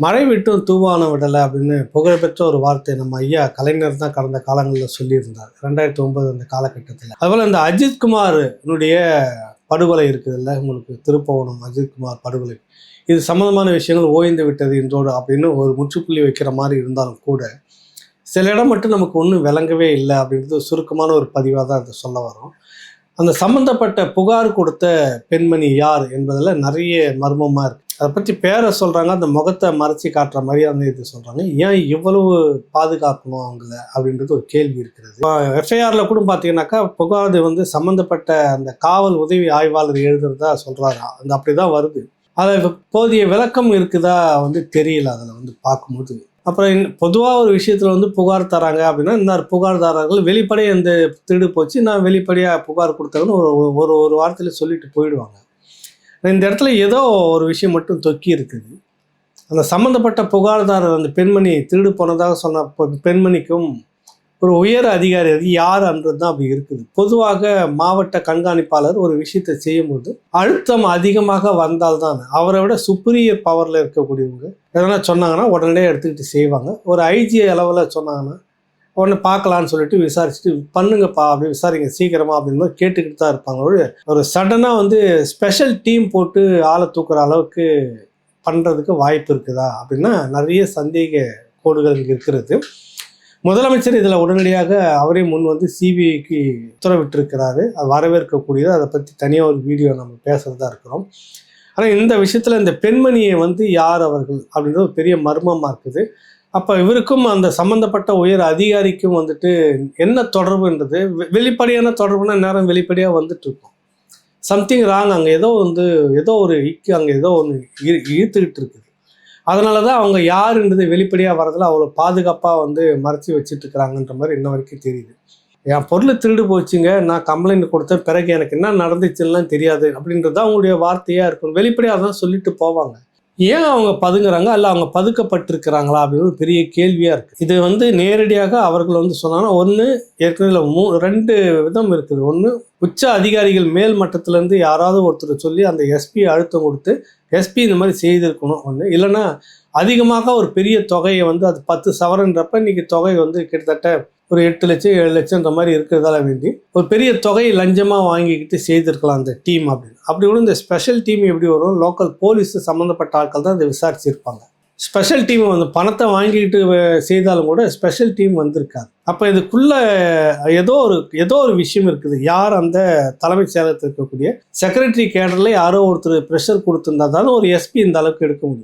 மழை விட்டும் தூவான விடலை அப்படின்னு புகழ்பெற்ற ஒரு வார்த்தை நம்ம ஐயா கலைஞர் தான் கடந்த காலங்களில் சொல்லியிருந்தார் 2009 அந்த காலகட்டத்தில். அதுபோல் இந்த அஜித்குமாருடைய படுகொலை இருக்குதுல்ல, உங்களுக்கு திருப்பவனம் அஜித்குமார் படுகொலை, இது சம்மந்தமான விஷயங்கள் ஓய்ந்து விட்டது இன்றோடு அப்படின்னு ஒரு முற்றுப்புள்ளி வைக்கிற மாதிரி இருந்தாலும் கூட சில இடம் மட்டும் நமக்கு ஒன்றும் விளங்கவே இல்லை அப்படின்றது சுருக்கமான ஒரு பதிவாக தான் அதை சொல்ல வரோம். அந்த சம்மந்தப்பட்ட புகார் கொடுத்த பெண்மணி யார் என்பதில் நிறைய மர்மமாக இருக்குது. அதை பற்றி பேரை சொல்கிறாங்க, அந்த முகத்தை மறைச்சி காட்டுற மாதிரியான இது சொல்கிறாங்க. ஏன் இவ்வளவு பாதுகாக்கணும் அவங்கள அப்படின்றது ஒரு கேள்வி இருக்கிறது. எஃப்ஐஆரில் கூட பார்த்தீங்கன்னாக்கா புகார் சம்மந்தப்பட்ட அந்த காவல் உதவி ஆய்வாளர் எழுதுறதா சொல்கிறாரா, அந்த அப்படி தான் வருது. அதில் போதிய விளக்கம் இருக்குதா தெரியல அதில் பார்க்கும்போது. அப்புறம் பொதுவாக ஒரு விஷயத்தில் புகார் தராங்க அப்படின்னா இன்னொரு புகார்தாரர்கள் வெளிப்படையாக இந்த திருடு போச்சு, நான் வெளிப்படையாக புகார் கொடுத்தேன்னு ஒரு வாரத்தில் சொல்லிட்டு போயிடுவாங்க. இந்த இடத்துல ஏதோ ஒரு விஷயம் மட்டும் தொக்கி இருக்குது. அந்த சம்மந்தப்பட்ட புகார்தாரர் அந்த பெண்மணி திருடு போனதாக சொன்ன பெண்மணிக்கும் ஒரு உயர் அதிகாரி அது யாருன்றது தான் அப்படி இருக்குது. பொதுவாக மாவட்ட கண்காணிப்பாளர் ஒரு விஷயத்தை செய்யும்போது அழுத்தம் அதிகமாக வந்தால்தான், அவரை விட சுப்பீரியர் பவரில் இருக்கக்கூடியவங்க எதனா சொன்னாங்கன்னா உடனே எடுத்துக்கிட்டு செய்வாங்க. ஒரு ஐஜி அளவில் சொன்னாங்கன்னா உடனே பார்க்கலான்னு சொல்லிட்டு விசாரிச்சுட்டு பண்ணுங்கப்பா அப்படி விசாரிங்க சீக்கிரமா அப்படின்னு கேட்டுக்கிட்டு தான் இருப்பாங்க. ஒரு சடனாக ஸ்பெஷல் டீம் போட்டு ஆளை தூக்குற அளவுக்கு பண்ணுறதுக்கு வாய்ப்பு இருக்குதா அப்படின்னா நிறைய சந்தேக கோடுகள் இருக்கிறது. முதலமைச்சர் இதில் உடனடியாக அவரே முன் சிபிஐக்கு உத்தரவிட்டிருக்கிறாரு. அது வரவேற்கக்கூடியது. அதை பற்றி தனியாக ஒரு வீடியோ நம்ம பேசுகிறதா இருக்கிறோம். ஆனால் இந்த விஷயத்தில் இந்த பெண்மணியை யார் அவர்கள் அப்படின்றது ஒரு பெரிய மர்மமாக இருக்குது. அப்போ இவருக்கும் அந்த சம்மந்தப்பட்ட உயர் அதிகாரிக்கும் என்ன தொடர்புன்றது வெளிப்படையான தொடர்புனா நேரம் வெளிப்படையாக இருக்கும். சம்திங் ராங், அங்கே ஏதோ ஒரு இக்கு அங்கே ஏதோ ஒன்று இழுத்துக்கிட்டு இருக்குது. அதனால தான் அவங்க யாருன்றது வெளிப்படையாக வரதில் அவ்வளோ பாதுகாப்பாக மறைச்சி வச்சுட்டு இருக்கிறாங்கன்ற மாதிரி இன்ன வரைக்கும் தெரியுது. என் பொருள் திருடு போச்சுங்க, நான் கம்ப்ளைண்ட் கொடுத்தேன், பிறகு எனக்கு என்ன நடந்துச்சுலாம் தெரியாது அப்படின்றது அவங்களுடைய வார்த்தையாக இருக்கும். வெளிப்படையாக தான் சொல்லிட்டு போவாங்க. ஏன் அவங்க பதுங்குறாங்க, அல்ல அவங்க பதுக்கப்பட்டிருக்கிறாங்களா அப்படின்னு பெரிய கேள்வியாக இருக்குது. இது நேரடியாக அவர்கள் சொன்னாங்கன்னா ஒன்று ஏற்கனவே 2 விதம் இருக்குது. ஒன்று உச்ச அதிகாரிகள் மேல் மட்டத்திலேருந்து யாராவது ஒருத்தர் சொல்லி அந்த எஸ்பி அழுத்தம் கொடுத்து எஸ்பி இந்த மாதிரி செய்திருக்கணும் ஒன்று. இல்லைன்னா அதிகமாக ஒரு பெரிய தொகையை அது 10 சவரன்றப்ப இன்றைக்கி தொகை கிட்டத்தட்ட ஒரு 8 லட்சம் 7 லட்சம்ன்ற மாதிரி இருக்கிறதால வேண்டி ஒரு பெரிய தொகையை லஞ்சமாக வாங்கிக்கிட்டு செய்திருக்கலாம் அந்த டீம் அப்படின்னு. அப்படி கூட இந்த ஸ்பெஷல் டீம் எப்படி வரும், லோக்கல் போலீஸ் சம்மந்தப்பட்ட ஆட்கள் தான் இதை விசாரிச்சிருப்பாங்க. ஸ்பெஷல் டீம் பணத்தை வாங்கிக்கிட்டு செய்தாலும் கூட ஸ்பெஷல் டீம் வந்திருக்காது. அப்போ இதுக்குள்ளே ஏதோ ஒரு விஷயம் இருக்குது. யார் அந்த தலைமைச் செயலகத்தில் இருக்கக்கூடிய செக்ரட்டரி கேடரில் யாரோ ஒருத்தர் ப்ரெஷர் கொடுத்துருந்தா தானே ஒரு எஸ்பி இந்த அளவுக்கு எடுக்க முடியும்.